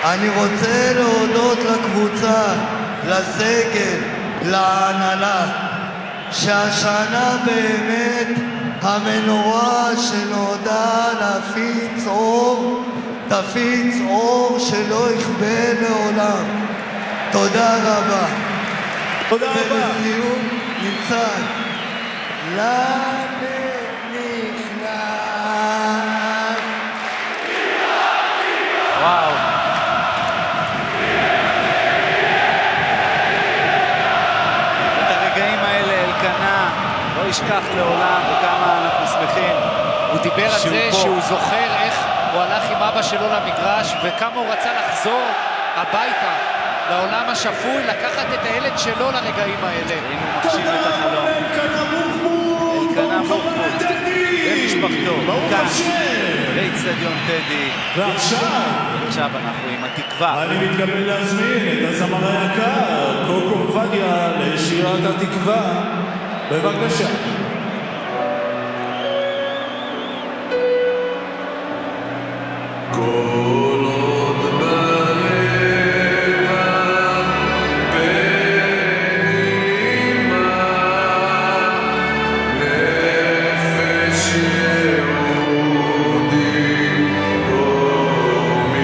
אני רוצה להודות לקבוצה, לסגל, להנהלה, שהשנה באמת המנורה שנועדה להפיץ אור, תפיץ אור שלא יכבה לעולם. תודה רבה. תודה רבה. ולסיום נמצא למה נכנס. וואו. את הרגעים האלה אלקנה לא ישכח לעולם, וכמה אנחנו שמחים. הוא דיבר על זה פה. שהוא זוכר איך הוא הלך עם אבא שלו למגרש, וכמה הוא רצה לחזור הביתה, לעולם השפוי, לקחת את הילד שלו לרגעים האלה. הנה הוא מגשים את החלום. אלקנה בוחבוט ומשפחתו, כאן, באצטדיון טדי. ועכשיו אנחנו עם התקווה. אני מתכבד להזמין את הזמר היקר, קוקו עובדיה, לשירת התקווה. בבקשה. כל עוד בלב בנימה נפש יהודי הומייה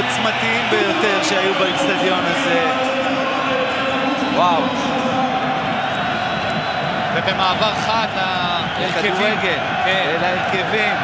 העוצמתיים ביותר שהיו באצטדיון הזה. וואו. ובמעבר חד להרכבים. לכדורגל, להרכבים.